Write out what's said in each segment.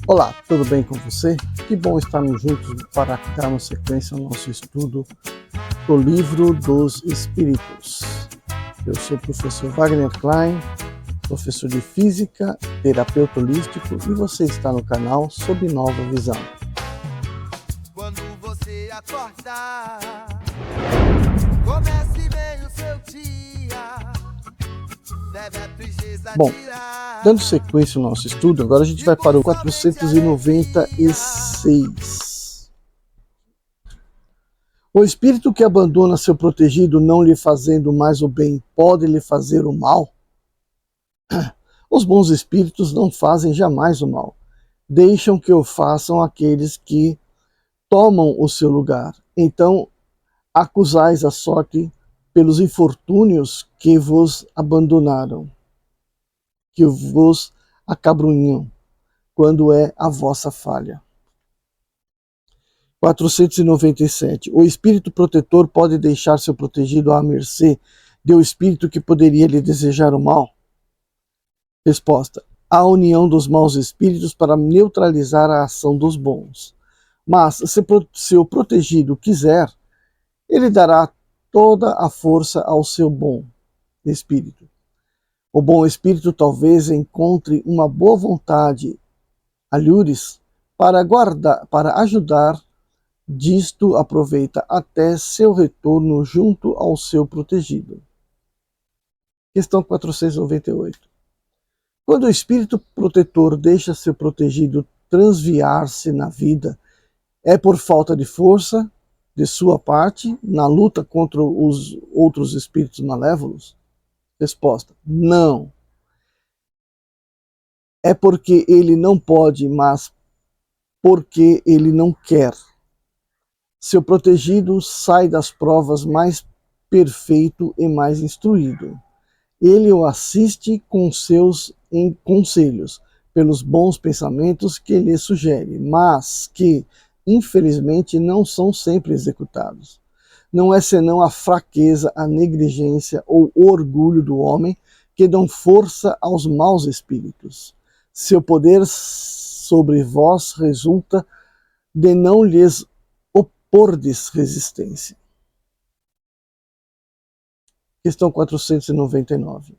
Olá, tudo bem com você? Que bom estarmos juntos para darmos sequência ao nosso estudo do Livro dos Espíritos. Eu sou o professor Wagner Klein, professor de Física, terapeuta holístico, e você está no canal Sob Nova Visão. Quando você acordar, comece bem o seu dia. Bom, dando sequência ao nosso estudo, agora a gente vai para o 496. O espírito que abandona seu protegido, não lhe fazendo mais o bem, pode lhe fazer o mal? Os bons espíritos não fazem jamais o mal. Deixam que o façam aqueles que tomam o seu lugar. Então, acusais a sorte pelos infortúnios que vos abandonaram, que vos acabrunham, quando é a vossa falha. 497. O espírito protetor pode deixar seu protegido à mercê do espírito que poderia lhe desejar o mal? Resposta. A união dos maus espíritos para neutralizar a ação dos bons. Mas, se o protegido quiser, ele dará toda a força ao seu bom espírito. O bom espírito talvez encontre uma boa vontade, alhures, para ajudar, disto aproveita até seu retorno junto ao seu protegido. Questão 498. Quando o espírito protetor deixa seu protegido transviar-se na vida, é por falta de força de sua parte na luta contra os outros espíritos malévolos? Resposta: não. É porque ele não pode, mas porque ele não quer. Seu protegido sai das provas mais perfeito e mais instruído. Ele o assiste com seus conselhos, pelos bons pensamentos que lhe sugere, mas que, infelizmente, não são sempre executados. Não é senão a fraqueza, a negligência ou o orgulho do homem que dão força aos maus espíritos. Seu poder sobre vós resulta de não lhes opordes resistência. Questão 499.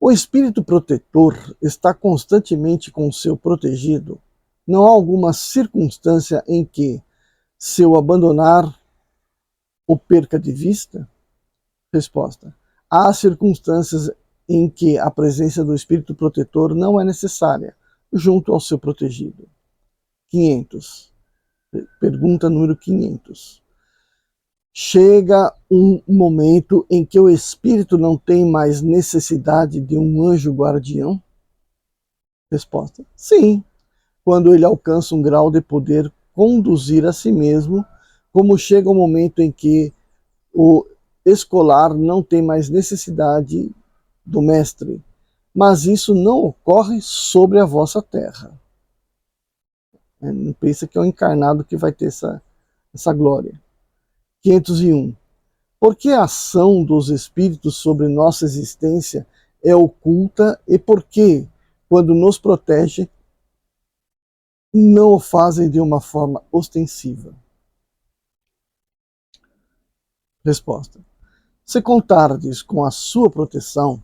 O espírito protetor está constantemente com seu protegido? Não há alguma circunstância em que, se o abandonar, o perca de vista? Resposta. Há circunstâncias em que a presença do espírito protetor não é necessária, junto ao seu protegido. 500. Pergunta número 500. Chega um momento em que o espírito não tem mais necessidade de um anjo guardião? Resposta. Sim, quando ele alcança um grau de poder conduzir a si mesmo, como chega o momento em que o escolar não tem mais necessidade do mestre, mas isso não ocorre sobre a vossa terra. Não pensa que é o encarnado que vai ter essa glória. 501. Por que a ação dos espíritos sobre nossa existência é oculta e por que, quando nos protege, não o fazem de uma forma ostensiva? Resposta. Se contardes com a sua proteção,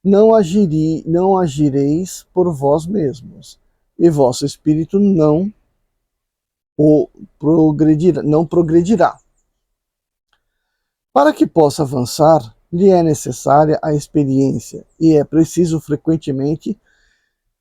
não agireis por vós mesmos, e vosso espírito não progredirá. Para que possa avançar, lhe é necessária a experiência, e é preciso frequentemente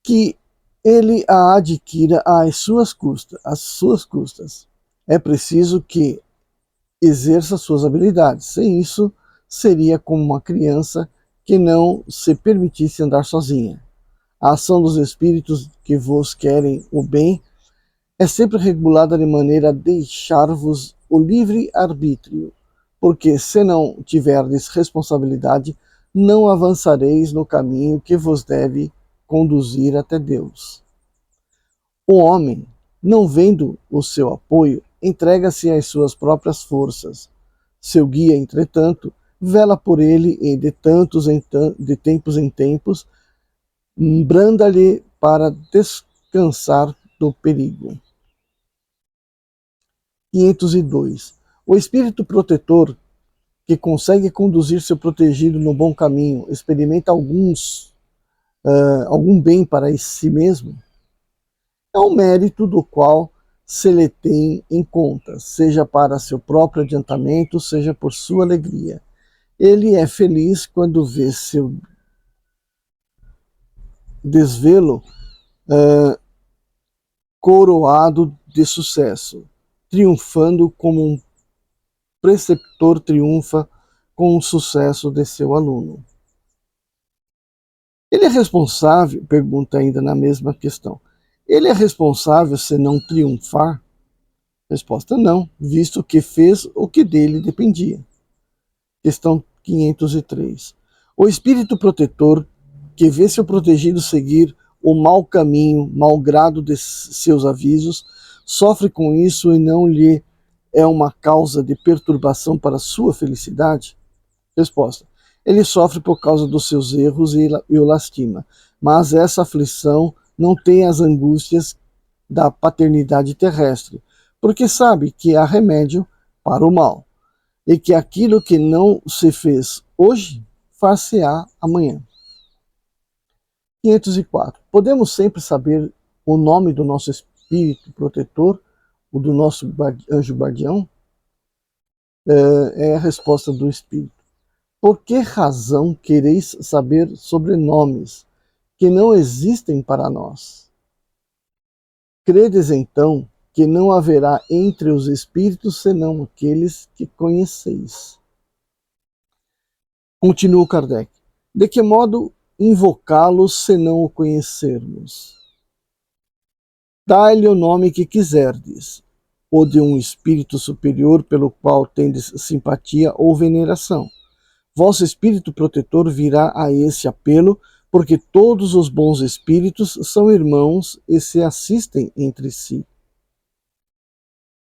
que ele a adquira às suas custas. É preciso que exerça suas habilidades. Sem isso, seria como uma criança que não se permitisse andar sozinha. A ação dos espíritos que vos querem o bem é sempre regulada de maneira a deixar-vos o livre arbítrio, porque se não tiverdes responsabilidade, não avançareis no caminho que vos deve conduzir até Deus. O homem, não vendo o seu apoio, entrega-se às suas próprias forças. Seu guia, entretanto, vela por ele e de tempos em tempos branda-lhe para descansar do perigo. 502. O espírito protetor que consegue conduzir seu protegido no bom caminho experimenta algum bem para si mesmo. É um mérito do qual se lhe tem em conta, seja para seu próprio adiantamento, seja por sua alegria. Ele é feliz quando vê seu desvelo coroado de sucesso, triunfando como um preceptor triunfa com o sucesso de seu aluno. Ele é responsável, pergunta ainda na mesma questão, ele é responsável se não triunfar? Resposta: não, visto que fez o que dele dependia. Questão 503. O espírito protetor que vê seu protegido seguir o mau caminho, malgrado de seus avisos, sofre com isso e não lhe é uma causa de perturbação para sua felicidade? Resposta: ele sofre por causa dos seus erros e o lastima, mas essa aflição não tem as angústias da paternidade terrestre, porque sabe que há remédio para o mal, e que aquilo que não se fez hoje, far-se-á amanhã. 504. Podemos sempre saber o nome do nosso espírito protetor, o do nosso anjo guardião? É a resposta do espírito. Por que razão quereis saber sobrenomes que não existem para nós? Credes então que não haverá entre os espíritos senão aqueles que conheceis. Continua Kardec. De que modo invocá-los se não o conhecermos? Dai-lhe o nome que quiserdes, ou de um espírito superior pelo qual tendes simpatia ou veneração. Vosso espírito protetor virá a esse apelo, porque todos os bons espíritos são irmãos e se assistem entre si.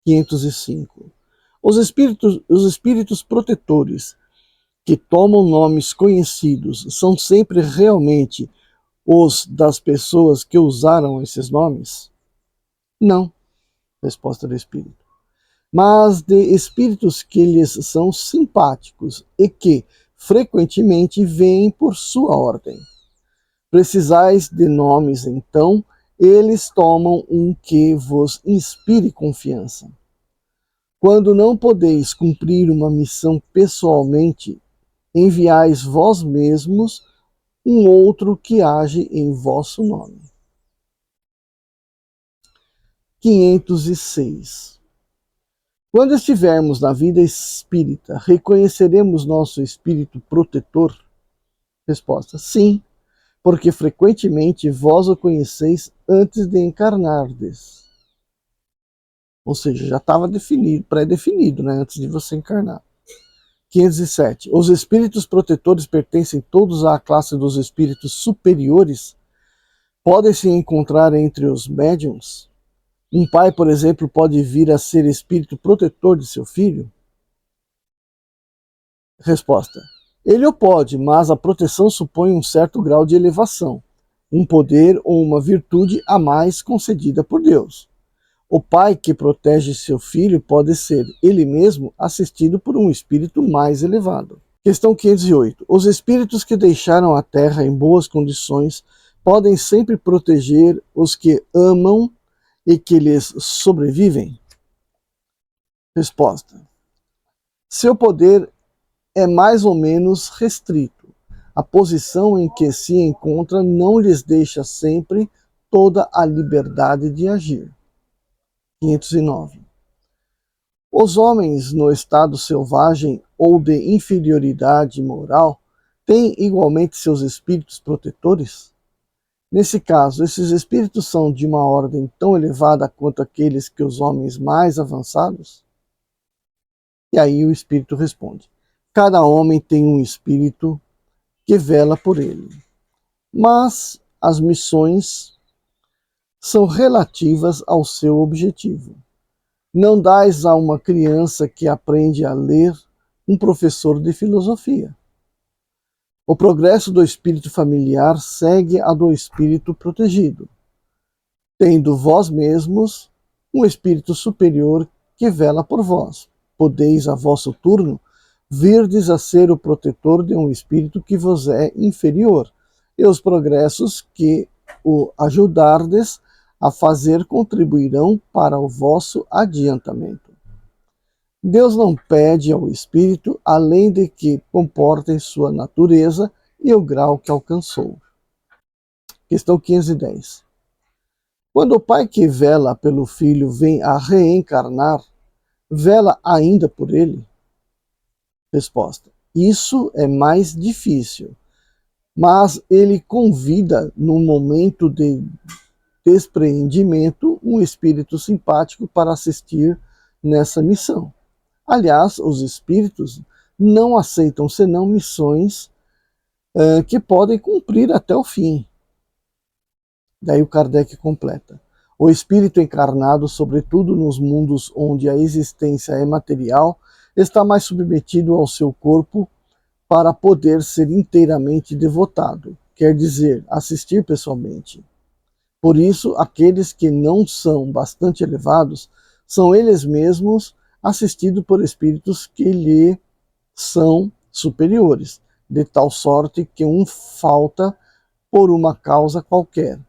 505. Os espíritos protetores que tomam nomes conhecidos são sempre realmente os das pessoas que usaram esses nomes? Não. Resposta do espírito. Mas de espíritos que lhes são simpáticos e que frequentemente vêm por sua ordem. Precisais de nomes, então, eles tomam um que vos inspire confiança. Quando não podeis cumprir uma missão pessoalmente, enviais vós mesmos um outro que age em vosso nome. 506. Quando estivermos na vida espírita, reconheceremos nosso espírito protetor? Resposta: sim, porque frequentemente vós o conheceis antes de encarnardes. Ou seja, já estava definido, pré-definido, né, antes de você encarnar. 507. Os espíritos protetores pertencem todos à classe dos espíritos superiores? Podem se encontrar entre os médiuns? Um pai, por exemplo, pode vir a ser espírito protetor de seu filho? Resposta: ele o pode, mas a proteção supõe um certo grau de elevação, um poder ou uma virtude a mais concedida por Deus. O pai que protege seu filho pode ser, ele mesmo, assistido por um espírito mais elevado. Questão 508. Os espíritos que deixaram a terra em boas condições podem sempre proteger os que amam e que lhes sobrevivem? Resposta: seu poder é mais ou menos restrito. A posição em que se encontra não lhes deixa sempre toda a liberdade de agir. 509. Os homens no estado selvagem ou de inferioridade moral têm igualmente seus espíritos protetores? Nesse caso, esses espíritos são de uma ordem tão elevada quanto aqueles que os homens mais avançados? E aí o espírito responde: cada homem tem um espírito que vela por ele, mas as missões são relativas ao seu objetivo. Não dais a uma criança que aprende a ler um professor de filosofia. O progresso do espírito familiar segue a do espírito protegido, tendo vós mesmos um espírito superior que vela por vós. Podeis, a vosso turno, virdes a ser o protetor de um espírito que vos é inferior, e os progressos que o ajudardes a fazer contribuirão para o vosso adiantamento. Deus não pede ao espírito além de que comportem sua natureza e o grau que alcançou. Questão 510. Quando o pai que vela pelo filho vem a reencarnar, vela ainda por ele? Resposta: isso é mais difícil, mas ele convida, no momento de despreendimento, um espírito simpático para assistir nessa missão. Aliás, os espíritos não aceitam senão missões que podem cumprir até o fim. Daí o Kardec completa: o espírito encarnado, sobretudo nos mundos onde a existência é material, está mais submetido ao seu corpo para poder ser inteiramente devotado, quer dizer, assistir pessoalmente. Por isso, aqueles que não são bastante elevados são eles mesmos assistidos por espíritos que lhe são superiores, de tal sorte que um falta por uma causa qualquer.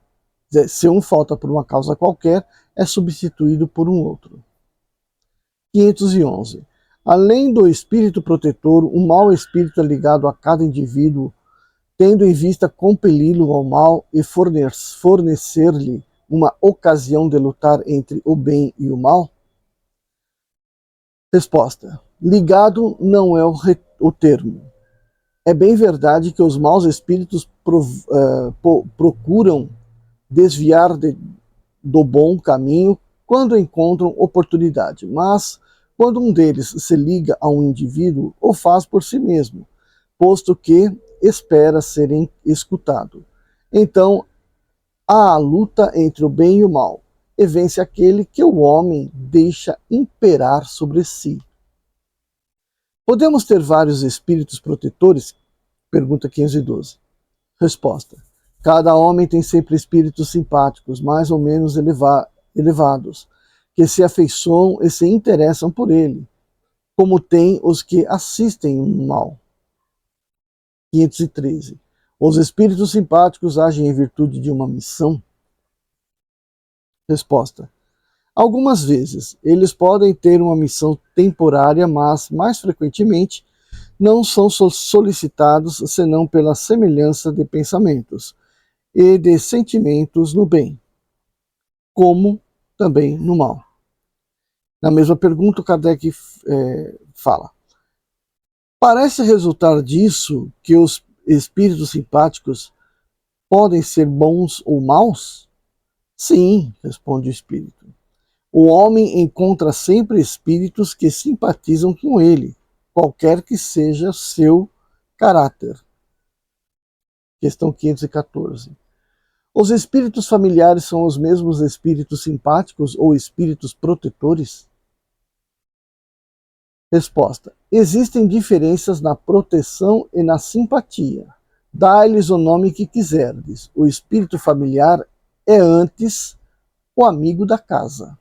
Se um falta por uma causa qualquer, é substituído por um outro. 511. Além do espírito protetor, um mau espírito é ligado a cada indivíduo, tendo em vista compeli-lo ao mal e fornecer-lhe uma ocasião de lutar entre o bem e o mal? Resposta: ligado não é o termo. É bem verdade que os maus espíritos procuram desviar do bom caminho quando encontram oportunidade, mas quando um deles se liga a um indivíduo, o faz por si mesmo, posto que espera ser escutado. Então, há a luta entre o bem e o mal, e vence aquele que o homem deixa imperar sobre si. Podemos ter vários espíritos protetores? Pergunta 512. Resposta: cada homem tem sempre espíritos simpáticos, mais ou menos elevados, que se afeiçoam e se interessam por ele, como tem os que assistem o mal. 513. Os espíritos simpáticos agem em virtude de uma missão? Resposta: algumas vezes eles podem ter uma missão temporária, mas mais frequentemente não são solicitados senão pela semelhança de pensamentos e de sentimentos no bem, como também no mal. Na mesma pergunta, Kardec fala: parece resultar disso que os espíritos simpáticos podem ser bons ou maus? Sim, responde o espírito. O homem encontra sempre espíritos que simpatizam com ele, qualquer que seja seu caráter. Questão 514. Os espíritos familiares são os mesmos espíritos simpáticos ou espíritos protetores? Resposta: existem diferenças na proteção e na simpatia. Dá-lhes o nome que quiserdes. O espírito familiar é antes o amigo da casa.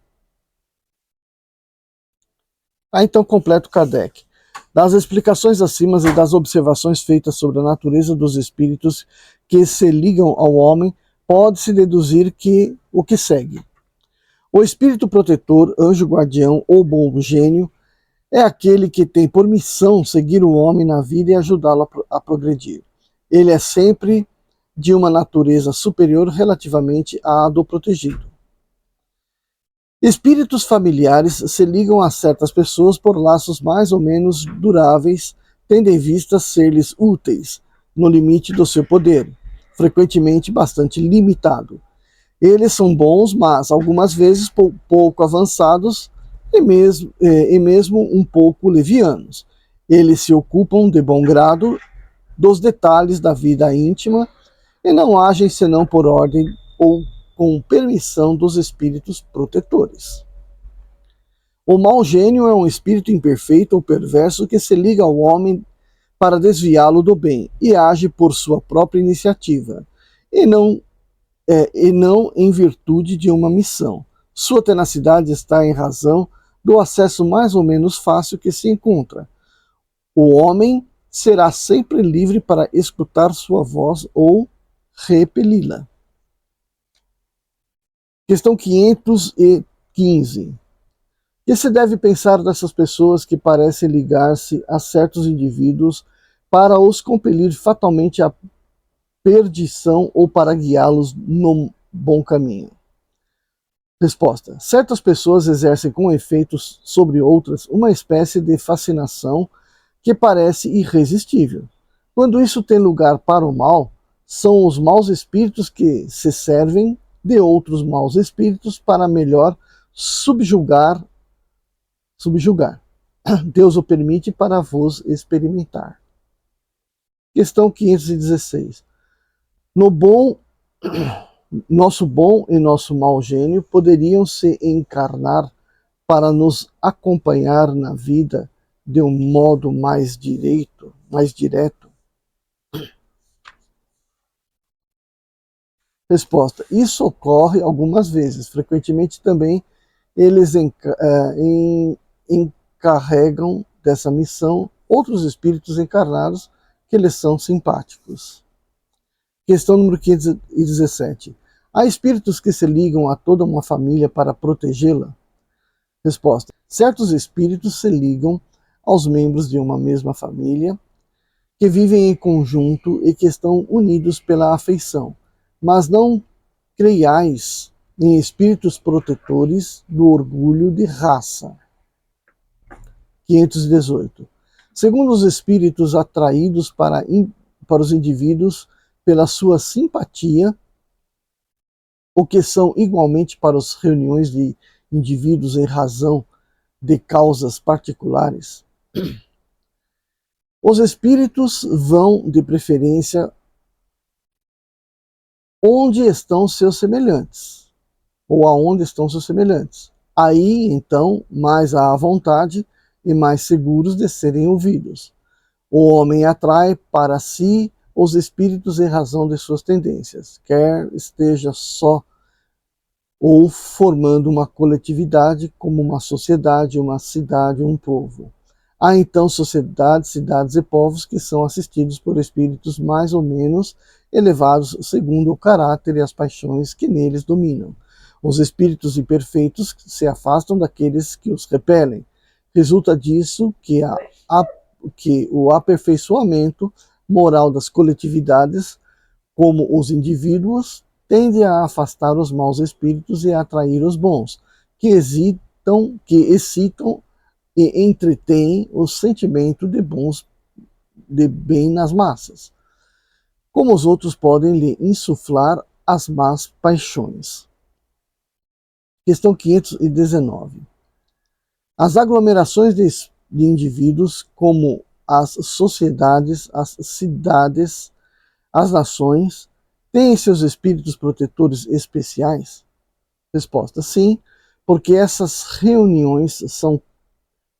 Então completa o Kardec. Das explicações acima e das observações feitas sobre a natureza dos espíritos que se ligam ao homem, pode-se deduzir que o que segue: o espírito protetor, anjo guardião ou bom gênio é aquele que tem por missão seguir o homem na vida e ajudá-lo a progredir. Ele é sempre de uma natureza superior relativamente à do protegido. Espíritos familiares se ligam a certas pessoas por laços mais ou menos duráveis, tendo em vista ser-lhes úteis, no limite do seu poder, frequentemente bastante limitado. Eles são bons, mas algumas vezes pouco avançados e mesmo um pouco levianos. Eles se ocupam de bom grado dos detalhes da vida íntima e não agem senão por ordem ou com permissão dos espíritos protetores. O mau gênio é um espírito imperfeito ou perverso que se liga ao homem para desviá-lo do bem e age por sua própria iniciativa, e não em virtude de uma missão. Sua tenacidade está em razão do acesso mais ou menos fácil que se encontra. O homem será sempre livre para escutar sua voz ou repeli-la. Questão 515. Que se deve pensar dessas pessoas que parecem ligar-se a certos indivíduos para os compelir fatalmente à perdição ou para guiá-los no bom caminho? Resposta. Certas pessoas exercem com efeitos sobre outras uma espécie de fascinação que parece irresistível. Quando isso tem lugar para o mal, são os maus espíritos que se servem de outros maus espíritos para melhor subjugar. Deus o permite para vos experimentar. Questão 516. Nosso bom e nosso mau gênio poderiam se encarnar para nos acompanhar na vida de um modo mais direto? Resposta. Isso ocorre algumas vezes. Frequentemente também eles encarregam dessa missão outros espíritos encarnados que lhes são simpáticos. Questão número 517. Há espíritos que se ligam a toda uma família para protegê-la? Resposta. Certos espíritos se ligam aos membros de uma mesma família que vivem em conjunto e que estão unidos pela afeição, mas não creiais em espíritos protetores do orgulho de raça. 518. Segundo os espíritos atraídos para os indivíduos pela sua simpatia, o que são igualmente para as reuniões de indivíduos em razão de causas particulares, os espíritos vão, de preferência, onde estão seus semelhantes, ou aonde estão seus semelhantes. Aí, então, mais à vontade e mais seguros de serem ouvidos. O homem atrai para si os espíritos em razão de suas tendências, quer esteja só ou formando uma coletividade, como uma sociedade, uma cidade, um povo. Há então sociedades, cidades e povos que são assistidos por espíritos mais ou menos elevados segundo o caráter e as paixões que neles dominam. Os espíritos imperfeitos se afastam daqueles que os repelem. Resulta disso que o aperfeiçoamento moral das coletividades, como os indivíduos, tende a afastar os maus espíritos e a atrair os bons, que excitam e entretêm o sentimento de bem nas massas, como os outros podem lhe insuflar as más paixões. Questão 519. As aglomerações de indivíduos, como as sociedades, as cidades, as nações, têm seus espíritos protetores especiais? Resposta: sim, porque essas reuniões são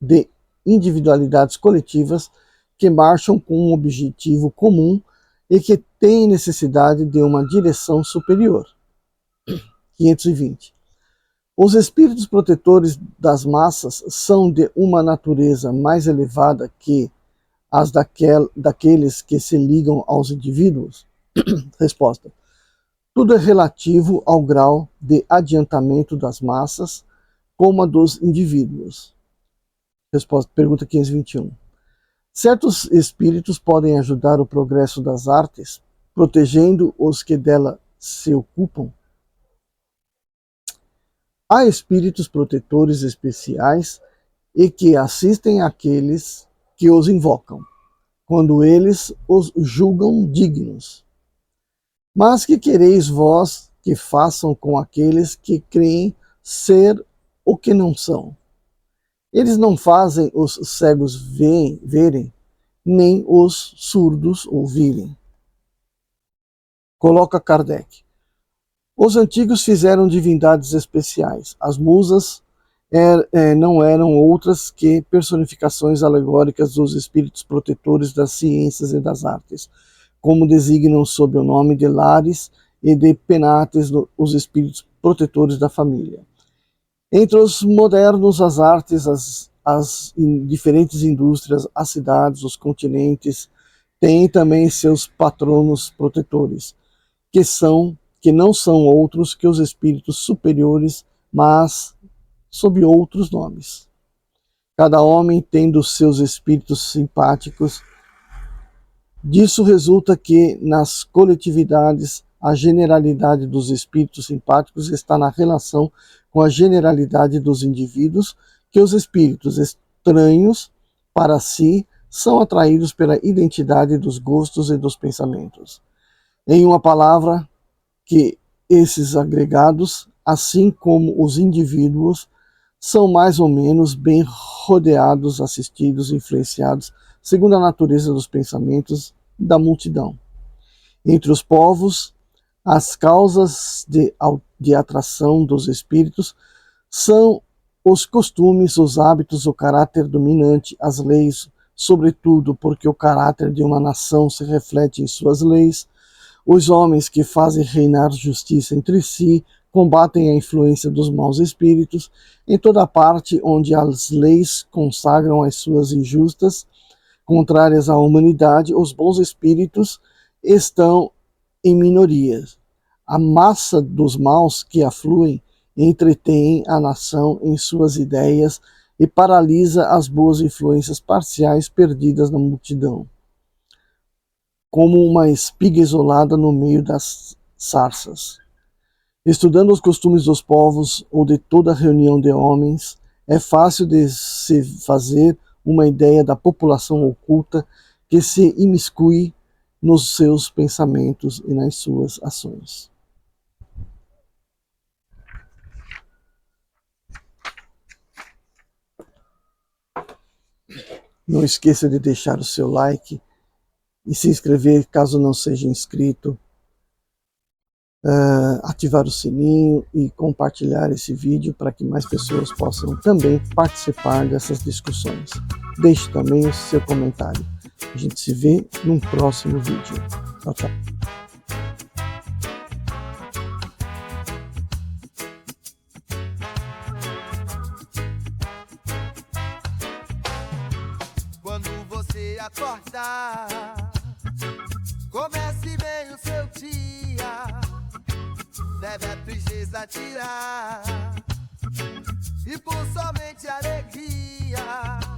de individualidades coletivas que marcham com um objetivo comum e que têm necessidade de uma direção superior. 520. Os espíritos protetores das massas são de uma natureza mais elevada que as daqueles que se ligam aos indivíduos? Resposta: tudo é relativo ao grau de adiantamento das massas, como a dos indivíduos. Resposta, pergunta 521. Certos espíritos podem ajudar o progresso das artes, protegendo os que dela se ocupam? Há espíritos protetores especiais e que assistem àqueles que os invocam, quando eles os julgam dignos. Mas que quereis vós que façam com aqueles que creem ser o que não são? Eles não fazem os cegos verem, nem os surdos ouvirem. Coloca Kardec. Os antigos fizeram divindades especiais. As musas não eram outras que personificações alegóricas dos espíritos protetores das ciências e das artes, como designam sob o nome de lares e de penates os espíritos protetores da família. Entre os modernos, as artes, as diferentes indústrias, as cidades, os continentes, têm também seus patronos protetores, que não são outros que os espíritos superiores, mas sob outros nomes. Cada homem tendo seus espíritos simpáticos. Disso resulta que, nas coletividades, a generalidade dos espíritos simpáticos está na relação com a generalidade dos indivíduos, que os espíritos estranhos para si são atraídos pela identidade dos gostos e dos pensamentos. Em uma palavra, que esses agregados, assim como os indivíduos, são mais ou menos bem rodeados, assistidos, influenciados, segundo a natureza dos pensamentos da multidão. Entre os povos, as causas de atração dos espíritos são os costumes, os hábitos, o caráter dominante, as leis, sobretudo porque o caráter de uma nação se reflete em suas leis. Os homens que fazem reinar justiça entre si combatem a influência dos maus espíritos. Em toda parte onde as leis consagram as suas injustas, contrárias à humanidade, os bons espíritos estão em minorias. A massa dos maus que afluem entretém a nação em suas ideias e paralisa as boas influências parciais perdidas na multidão, como uma espiga isolada no meio das sarças. Estudando os costumes dos povos ou de toda reunião de homens, é fácil de se fazer uma ideia da população oculta que se imiscui nos seus pensamentos e nas suas ações. Não esqueça de deixar o seu like e se inscrever caso não seja inscrito, ativar o sininho e compartilhar esse vídeo para que mais pessoas possam também participar dessas discussões. Deixe também o seu comentário. A gente se vê num próximo vídeo. Tchau, tchau. Quando você acordar, comece bem o seu dia. Deve a tristeza tirar e por somente alegria